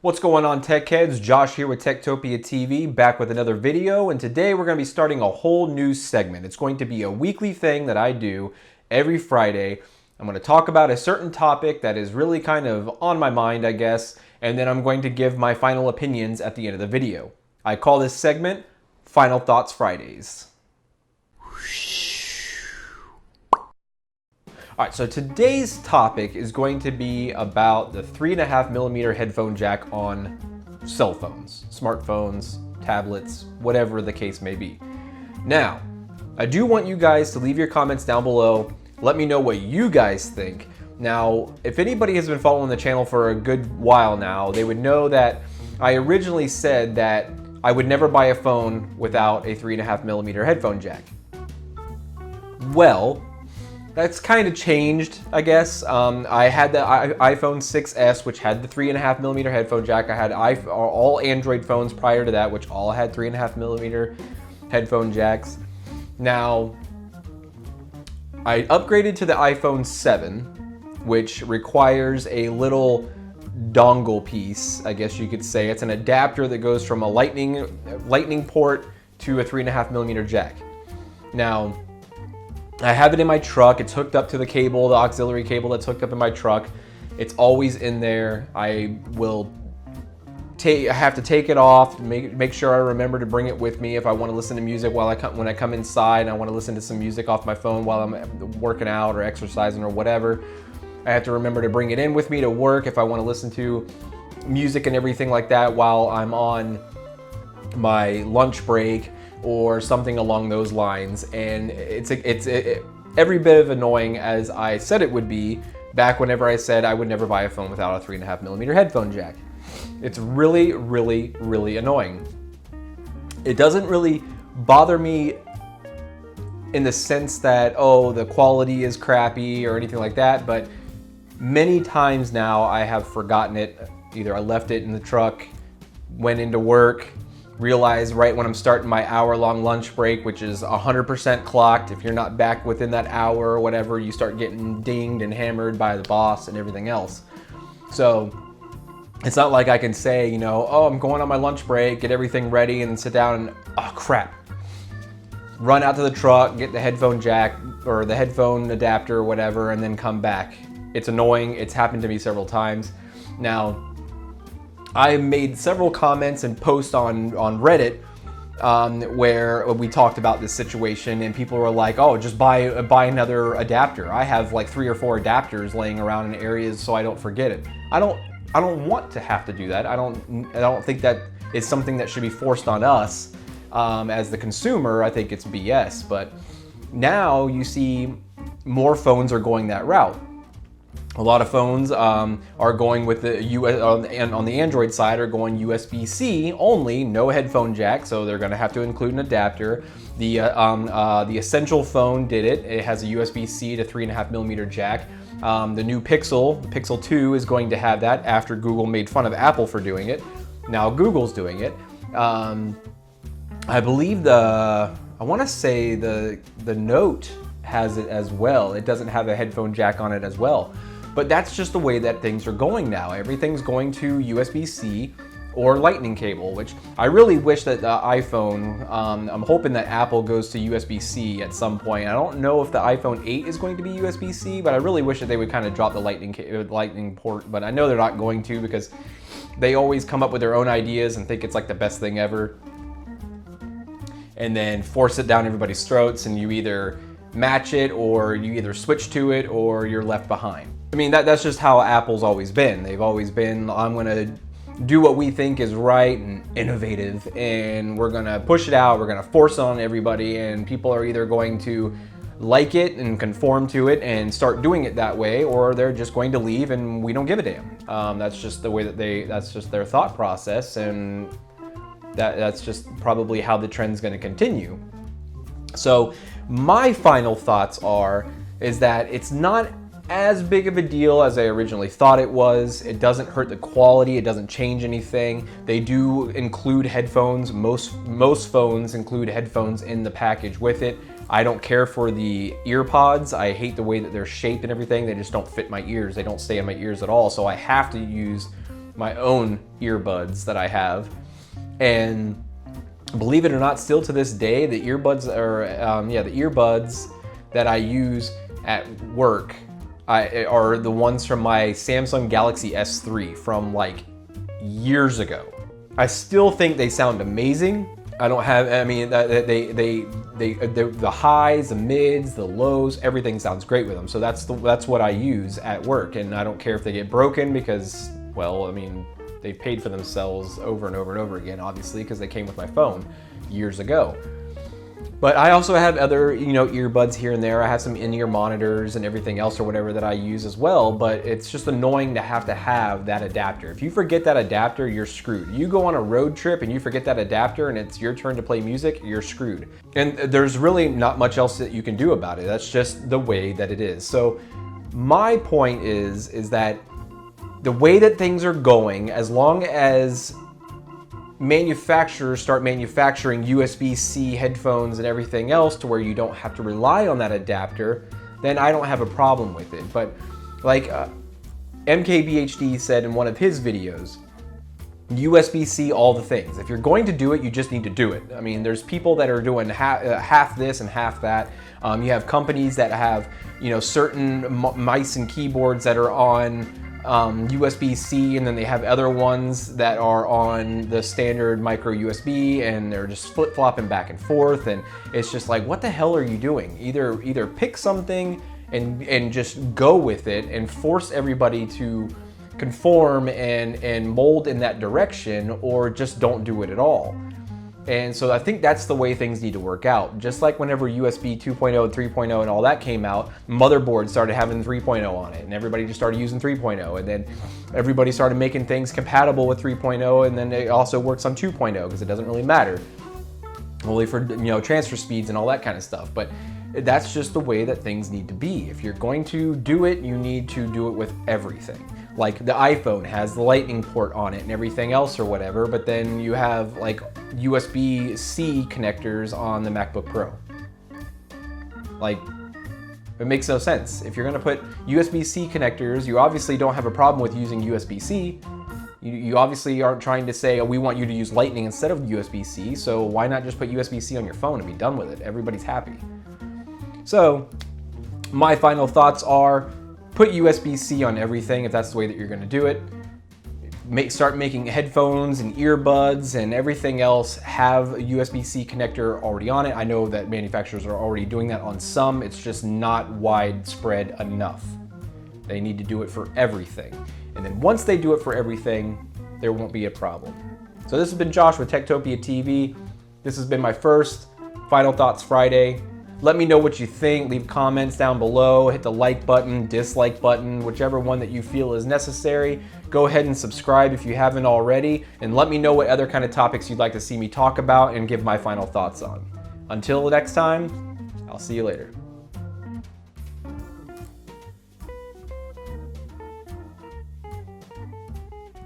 What's going on, tech heads? Josh here with Techtopia TV, back with another video, and today we're going to be starting a whole new segment. It's going to be a weekly thing that I do every Friday. I'm going to talk about a certain topic that is really kind of on my mind, I guess, and then I'm going to give my final opinions at the end of the video. I call this segment Final Thoughts Fridays. All right, so today's topic is going to be about the 3.5mm headphone jack on cell phones, smartphones, tablets, whatever the case may be. Now, I do want you guys to leave your comments down below. Let me know what you guys think. Now, if anybody has been following the channel for a good while now, they would know that I originally said that I would never buy a phone without a 3.5mm headphone jack. Well, that's kind of changed, I guess. I had the iPhone 6s, which had the 3.5mm headphone jack. I had all Android phones prior to that, which all had 3.5mm headphone jacks. Now, I upgraded to the iPhone 7, which requires a little dongle piece, I guess you could say. It's an adapter that goes from a lightning port to a 3.5mm jack. Now, I have it in my truck. It's hooked up to the cable, the auxiliary cable that's hooked up in my truck. It's always in there. I have to take it off, make sure I remember to bring it with me if I want to listen to music when I come inside and I want to listen to some music off my phone while I'm working out or exercising or whatever. I have to remember to bring it in with me to work if I want to listen to music and everything like that while I'm on my lunch break or something along those lines. And it's every bit of annoying as I said it would be back whenever I said I would never buy a phone without a 3.5mm headphone jack. It's really, really, really annoying. It doesn't really bother me in the sense that, oh, the quality is crappy or anything like that, but many times now I have forgotten it. Either I left it in the truck, went into work, realized right when I'm starting my hour-long lunch break, which is 100% clocked. If you're not back within that hour or whatever, you start getting dinged and hammered by the boss and everything else. So it's not like I can say, you know, oh, I'm going on my lunch break, get everything ready, and then sit down and, oh, crap. Run out to the truck, get the headphone jack or the headphone adapter or whatever, and then come back. It's annoying. It's happened to me several times. Now, I made several comments and posts on Reddit where we talked about this situation, and people were like, "Oh, just buy another adapter." I have like 3 or 4 adapters laying around in areas so I don't forget it. I don't want to have to do that. I don't think that is something that should be forced on us as the consumer. I think it's BS. But now you see more phones are going that route. A lot of phones are going with the on the Android side are going USB-C only, no headphone jack, so they're going to have to include an adapter. The Essential phone did it. It has a USB-C to 3.5mm jack. The new Pixel 2 is going to have that after Google made fun of Apple for doing it. Now Google's doing it. I believe I want to say the Note has it as well. It doesn't have a headphone jack on it as well. But that's just the way that things are going now. Everything's going to USB-C or lightning cable, which I really wish that the iPhone, I'm hoping that Apple goes to USB-C at some point. I don't know if the iPhone 8 is going to be USB-C, but I really wish that they would kind of drop the lightning port, but I know they're not going to because they always come up with their own ideas and think it's like the best thing ever, and then force it down everybody's throats, and you either match it or you either switch to it or you're left behind. I mean, that's just how Apple's always been. They've always been, I'm gonna do what we think is right and innovative, and we're gonna push it out, we're gonna force it on everybody, and people are either going to like it and conform to it and start doing it that way, or they're just going to leave and we don't give a damn. That's just the way that that's just their thought process, and that's just probably how the trend's gonna continue. So my final thoughts is that it's not as big of a deal as I originally thought it was. It doesn't hurt the quality, it doesn't change anything. They do include headphones. Most phones include headphones in the package with it. I don't care for the ear pods. I hate the way that they're shaped and everything. They just don't fit my ears. They don't stay in my ears at all. So I have to use my own earbuds that I have. And believe it or not, still to this day, the earbuds that I use at work are the ones from my Samsung Galaxy S3 from like years ago. I still think they sound amazing. The highs, the mids, the lows, everything sounds great with them. So that's what I use at work, and I don't care if they get broken because, well, I mean, they paid for themselves over and over and over again, obviously, because they came with my phone years ago. But I also have other, earbuds here and there. I have some in-ear monitors and everything else or whatever that I use as well, but it's just annoying to have that adapter. If you forget that adapter, you're screwed. You go on a road trip and you forget that adapter and it's your turn to play music, you're screwed. And there's really not much else that you can do about it. That's just the way that it is. So my point is that the way that things are going, as long as manufacturers start manufacturing USB-C headphones and everything else to where you don't have to rely on that adapter, then I don't have a problem with it. But like MKBHD said in one of his videos, USB-C all the things. If you're going to do it, you just need to do it. I mean, there's people that are doing half this and half that. You have companies that have, certain mice and keyboards that are on USB-C, and then they have other ones that are on the standard micro USB, and they're just flip-flopping back and forth, and it's just like, what the hell are you doing? Either pick something and just go with it and force everybody to conform and mold in that direction, or just don't do it at all. And so I think that's the way things need to work out. Just like whenever USB 2.0 and 3.0 and all that came out, motherboards started having 3.0 on it, and everybody just started using 3.0, and then everybody started making things compatible with 3.0, and then it also works on 2.0 because it doesn't really matter, only for transfer speeds and all that kind of stuff. But that's just the way that things need to be. If you're going to do it, you need to do it with everything. Like the iPhone has the lightning port on it and everything else or whatever, but then you have like USB-C connectors on the MacBook Pro. Like, it makes no sense. If you're gonna put USB-C connectors, you obviously don't have a problem with using USB-C. You obviously aren't trying to say, oh, we want you to use Lightning instead of USB-C, so why not just put USB-C on your phone and be done with it? Everybody's happy. So, my final thoughts are, put USB-C on everything if that's the way that you're going to do it. Start making headphones and earbuds and everything else have a USB-C connector already on it. I know that manufacturers are already doing that on some. It's just not widespread enough. They need to do it for everything. And then once they do it for everything, there won't be a problem. So this has been Josh with Techtopia TV. This has been my first Final Thoughts Friday. Let me know what you think. Leave comments down below. Hit the like button, dislike button, whichever one that you feel is necessary. Go ahead and subscribe if you haven't already, and let me know what other kind of topics you'd like to see me talk about and give my final thoughts on. Until next time, I'll see you later.